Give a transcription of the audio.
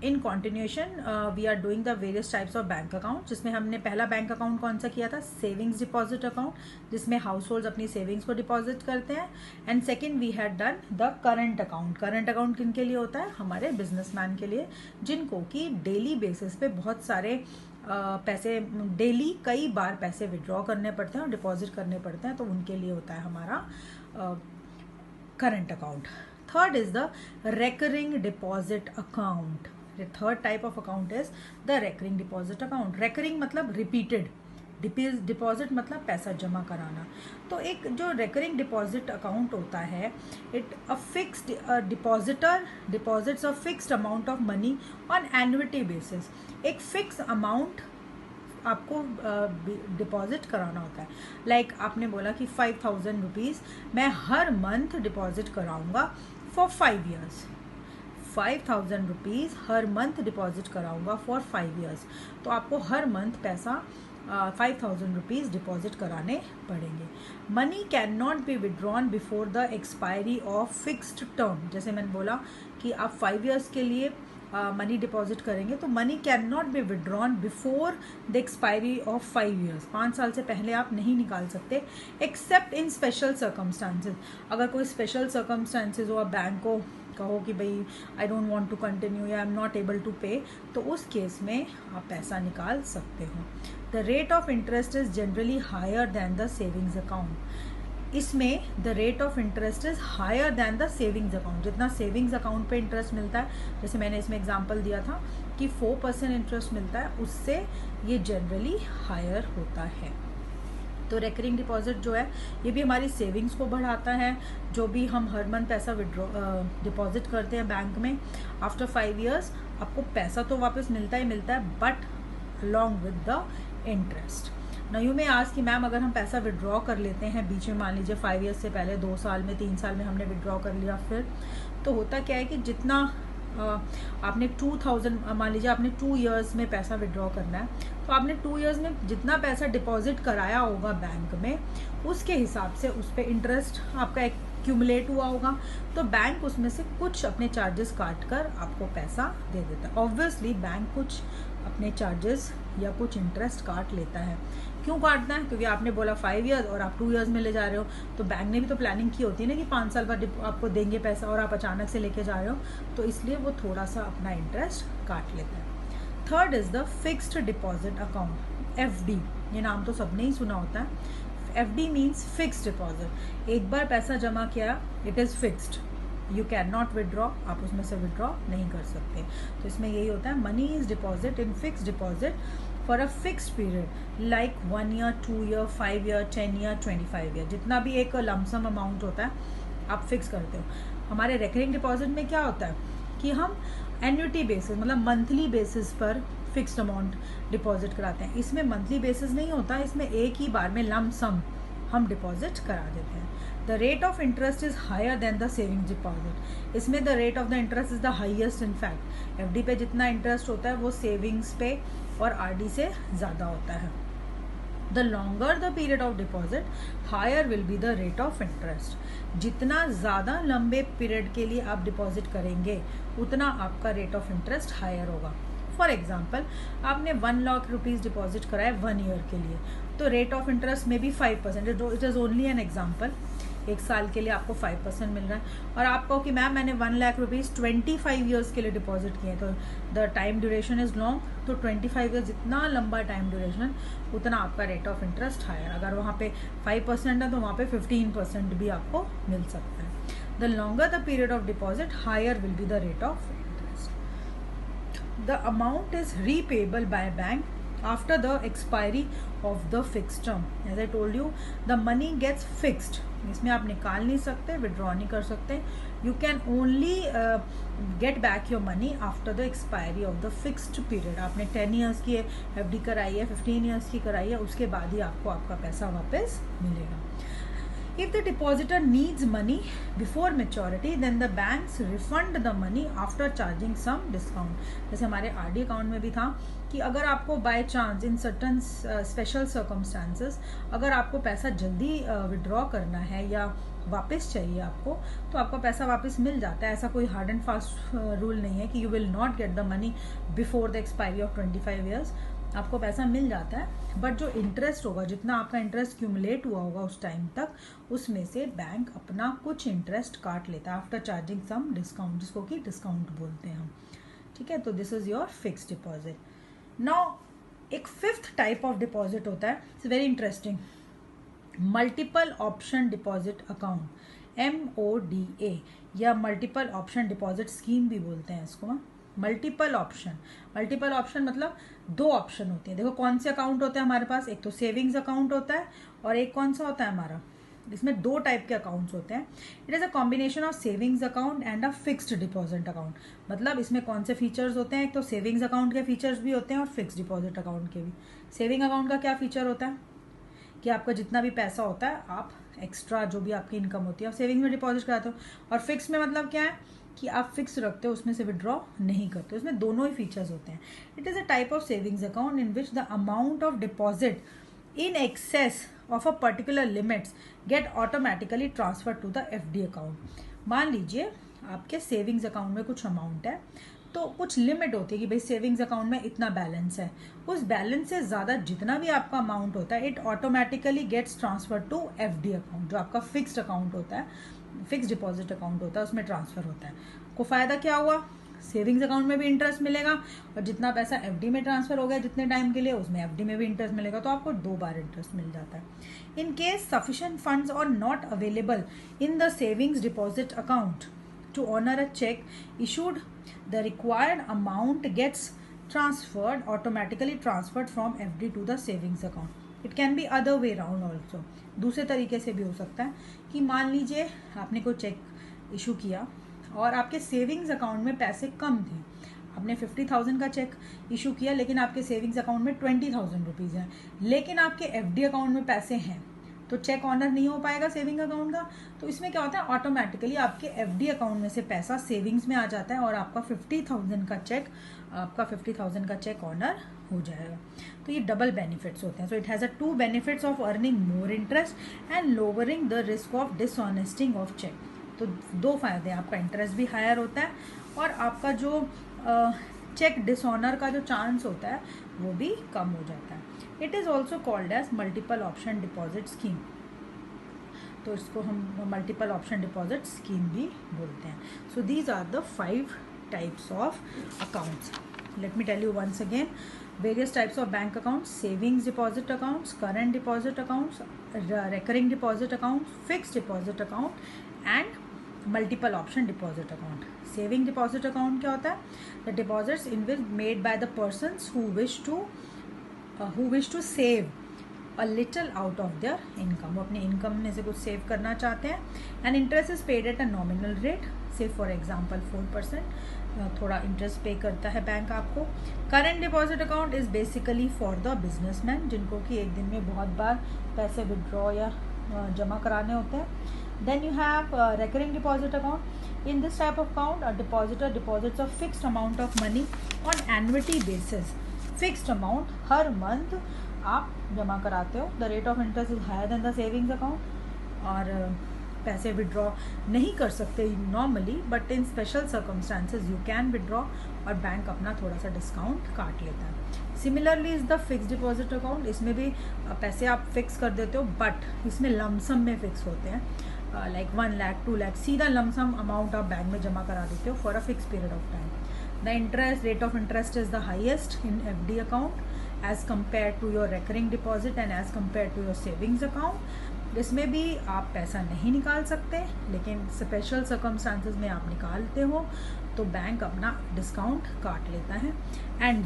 In continuation we are doing the various types of bank account, जिसमें हमने पहला bank account कौन सा किया था, सेविंग्स डिपॉजिट अकाउंट, जिसमें हाउस होल्ड अपनी सेविंग्स को डिपॉजिट करते हैं. And second we had done the current account. Current account किन के लिए होता है, हमारे बिजनेसमैन के लिए, जिनको कि डेली बेसिस पे बहुत सारे पैसे, डेली कई बार पैसे विड्रॉ करने पड़ते हैं और डिपॉजिट करने पड़ते हैं, तो उनके लिए होता है हमारा current account. Third is the recurring deposit account. The third type of account is the recurring deposit account. Recurring मतलब repeated, डिपॉजिट मतलब पैसा जमा कराना. तो एक जो recurring deposit account होता है, it a fixed depositor deposits a fixed amount of money on annuity basis. एक फिक्स अमाउंट आपको डिपॉजिट कराना होता है. लाइक आपने बोला कि 5,000 रुपीज़ मैं हर मंथ डिपॉजिट कराऊंगा for 5 years. 5,000 rupees her month deposit कराऊंगा फॉर 5 years. तो आपको हर मंथ पैसा 5,000 रुपीज़ डिपॉजिट कराने पड़ेंगे. Money can not be withdrawn before the expiry of fixed term. जैसे मैंने बोला कि आप 5 years के लिए मनी डिपॉजिट करेंगे, तो money can not be withdrawn before the expiry of 5 years. 5 साल से पहले आप नहीं निकाल सकते, एक्सेप्ट इन स्पेशल सर्कमस्टांसेस. अगर कोई स्पेशल सर्कमस्टांसेस हो, आप बैंक को कहो कि भाई I don't want to continue या I am not able to pay, तो उस केस में आप पैसा निकाल सकते हो. The rate of interest is generally higher than the savings account. इसमें the rate of interest is higher than the savings account. जितना सेविंग्स अकाउंट पे इंटरेस्ट मिलता है, जैसे मैंने इसमें एग्जांपल दिया था कि 4% इंटरेस्ट मिलता है, उससे ये जनरली हायर होता है. तो रेकरिंग डिपॉजिट जो है, ये भी हमारी सेविंग्स को बढ़ाता है. जो भी हम हर मंथ पैसा डिपॉजिट करते हैं बैंक में, आफ्टर 5 years आपको पैसा तो वापस मिलता ही मिलता है, but along with the interest. Now you में आज कि मैम अगर हम पैसा विड्रॉ कर लेते हैं बीच में, मान लीजिए 5 years से पहले, 2 साल में, 3 साल में हमने विड्रॉ कर लिया, फिर तो होता क्या है कि जितना आपने 2,000, मान लीजिए आपने 2 years में पैसा विड्रॉ करना है, तो आपने 2 years में जितना पैसा डिपॉजिट कराया होगा बैंक में, उसके हिसाब से उस पर इंटरेस्ट आपका एक्यूमुलेट हुआ होगा, तो बैंक उसमें से कुछ अपने चार्जेस काट कर आपको पैसा दे देता है. ऑब्वियसली बैंक कुछ अपने चार्जेस या कुछ इंटरेस्ट काट लेता है. क्यों काटना है, क्योंकि आपने बोला 5 years और आप 2 years में ले जा रहे हो, तो बैंक ने भी तो प्लानिंग की होती है ना कि 5 साल बाद आपको देंगे पैसा, और आप अचानक से लेके जा रहे हो, तो इसलिए वो थोड़ा सा अपना इंटरेस्ट काट लेता है. Third is the fixed deposit account, FD. ये नाम तो सबने ही सुना होता है. FD means fixed deposit. एक बार पैसा जमा किया, it is fixed, you can not withdraw, आप उसमें से विड्रॉ नहीं कर सकते. तो इसमें यही होता है, money is deposit in fixed deposit for a fixed period, like 1 year, 2 year, 5 year, 10 year, 25 year. जितना भी एक लमसम अमाउंट होता है आप फिक्स करते हो. हमारे रेकरिंग डिपॉजिट में क्या होता है कि हम एन्युटी बेसिस, मतलब मंथली बेसिस पर फिक्स्ड अमाउंट डिपॉजिट कराते हैं. इसमें मंथली बेसिस नहीं होता, इसमें एक ही बार में लमसम हम डिपॉजिट करा देते हैं. The rate of interest is higher than the savings deposit. इसमें the rate of the interest is the highest. In fact FD पे जितना इंटरेस्ट होता है वो सेविंग्स पे और RD से ज़्यादा होता है. The longer the period of deposit, higher will be the rate of interest. जितना ज़्यादा लंबे पीरियड के लिए आप डिपॉजिट करेंगे, उतना आपका रेट ऑफ इंटरेस्ट हायर होगा. फॉर एग्जाम्पल, आपने 1 लाख रुपीज़ डिपॉजिट कराया 1 year के लिए, तो रेट ऑफ इंटरेस्ट में भी 5%. It is only an example. 1 साल के लिए आपको 5% मिल रहा है, और आप कहो कि मैम मैंने 1 लाख रुपीज़ 25 years के लिए डिपॉजिट किए, तो the time duration is long, तो 25 years जितना लंबा टाइम ड्यूरेशन, उतना आपका रेट ऑफ इंटरेस्ट हायर. अगर वहाँ पे 5% है, तो वहाँ पे 15% भी आपको मिल सकता है. The longer the period of deposit, higher will be the rate of interest. The amount is repayable by bank after the expiry of the fixed term. As I told you, the money gets fixed. इसमें आप निकाल नहीं सकते, withdraw नहीं कर सकते. You can only get back your money after the expiry of the fixed period. आपने 10 years की FD कराई है, 15 years की कराई है, उसके बाद ही आपको आपका पैसा वापस मिलेगा. If the depositor needs money before maturity, then the banks refund the money after charging some discount. जैसे हमारे RD अकाउंट में भी था कि अगर आपको by chance in certain special circumstances, अगर आपको पैसा जल्दी विड्रॉ करना है या वापस चाहिए आपको तो आपका पैसा वापस मिल जाता है। ऐसा कोई हार्ड एंड फास्ट रूल नहीं है कि you will not get the money before the expiry of 25 years, आपको पैसा मिल जाता है। बट जो इंटरेस्ट होगा, जितना आपका इंटरेस्ट क्यूमुलेट हुआ होगा उस टाइम तक, उसमें से बैंक अपना कुछ इंटरेस्ट काट लेता है आफ्टर चार्जिंग सम डिस्काउंट, जिसको कि डिस्काउंट बोलते हैं हम। ठीक है, तो this is your fixed deposit. Now एक फिफ्थ टाइप ऑफ डिपॉजिट होता है, it's very interesting, multiple option deposit account, MODA, या मल्टीपल ऑप्शन डिपॉजिट स्कीम भी बोलते हैं इसको। मल्टीपल ऑप्शन मतलब दो ऑप्शन होते हैं। देखो कौन से अकाउंट होते हैं हमारे पास, एक तो सेविंग्स अकाउंट होता है और एक कौन सा होता है हमारा, इसमें दो टाइप के अकाउंट्स होते हैं। It is a combination of savings account and a fixed deposit account. मतलब इसमें कौन से फीचर्स होते हैं, एक तो सेविंग्स अकाउंट के फीचर्स भी होते हैं और फिक्स्ड डिपॉजिट अकाउंट के भी। सेविंग अकाउंट का क्या फीचर होता है कि आपका जितना भी पैसा होता है, आप एक्स्ट्रा जो भी आपकी इनकम होती है आप सेविंग्स में डिपॉजिट कराते हो। और फिक्स में मतलब क्या है कि आप फिक्स रखते हो, उसमें से विड्रॉ नहीं करते। उसमें दोनों ही फीचर्स होते हैं। It is a type of savings account in which the amount of deposit in excess of a particular limits get automatically transferred to the FD account। मान लीजिए आपके सेविंग्स अकाउंट में कुछ अमाउंट है, तो कुछ लिमिट होती है कि भाई सेविंग्स अकाउंट में इतना बैलेंस है, उस बैलेंस से ज़्यादा जितना भी आपका अमाउंट होता है it automatically gets transfer to FD account, जो आपका फिक्स्ड अकाउंट होता है, फिक्स्ड डिपॉजिट अकाउंट होता है, उसमें ट्रांसफर होता है। को फ़ायदा क्या हुआ, सेविंग्स अकाउंट में भी इंटरेस्ट मिलेगा और जितना पैसा FD में ट्रांसफर हो गया जितने टाइम के लिए, उसमें FD में भी इंटरेस्ट मिलेगा, तो आपको 2 बार इंटरेस्ट मिल जाता है। In case sufficient funds are not available in the savings deposit account to honour a cheque issued, the required amount gets transferred automatically transferred from FD to the savings account. It can be other way round also, दूसरे तरीके से भी हो सकता है कि मान लीजिए आपने कोई चेक इशू किया और आपके सेविंग्स अकाउंट में पैसे कम थे, आपने 50,000 का चेक इशू किया लेकिन आपके सेविंग्स अकाउंट में 20,000 रुपीज़ हैं, लेकिन आपके FD अकाउंट में पैसे हैं, तो चेक ऑनर नहीं हो पाएगा सेविंग अकाउंट का। तो इसमें क्या होता है, ऑटोमेटिकली आपके FD अकाउंट में से पैसा सेविंग्स में आ जाता है और आपका 50,000 का चेक ऑनर हो जाएगा। तो ये डबल बेनिफिट्स होते हैं। So it has a 2 benefits of earning more interest and lowering the risk of dishonouring of cheque. तो 2 फायदे हैं, आपका इंटरेस्ट भी हायर होता है और आपका जो चेक डिसऑनर का जो चांस होता है वो भी कम हो जाता है। It is also called as multiple option deposit scheme, तो इसको हम मल्टीपल ऑप्शन डिपॉजिट स्कीम भी बोलते हैं। So these are the 5 types of accounts. Let me tell you once again, various types of bank accounts: savings deposit accounts, current deposit accounts, recurring deposit accounts, fixed deposit account and multiple option deposit account. Saving deposit account क्या होता है, the deposits in which made by the persons who wish to save a little out of their income, वो अपनी income में से कुछ save करना चाहते हैं, and interest is paid at a nominal rate, say for example 4%, थोड़ा interest पे करता है बैंक आपको। Current deposit account is basically for the businessman, जिनको कि एक दिन में बहुत बार पैसे विड्रॉ या जमा कराने होते हैं। Then you have recurring deposit account. In this type of account a depositor deposits a fixed amount of money on annuity basis. Fixed amount हर मंथ आप जमा कराते हो। The rate of interest is higher than the savings account, और पैसे withdraw नहीं कर सकते normally, but in special circumstances you can withdraw और बैंक अपना थोड़ा सा डिस्काउंट काट लेता है। Similarly is the fix deposit account, इसमें भी पैसे आप फिक्स कर देते हो, बट इसमें लमसम में फिक्स होते हैं, लाइक 1 लाख 2 लाख सीधा लमसम अमाउंट आप बैंक में जमा करा देते हो for a fix period of time. The interest rate of interest is the highest in FD account as compare to your recurring deposit and as compare to your savings account. इसमें भी आप पैसा नहीं निकाल सकते, लेकिन स्पेशल सर्कमस्टांसेस में आप निकालते हो तो बैंक अपना डिस्काउंट काट लेता है। एंड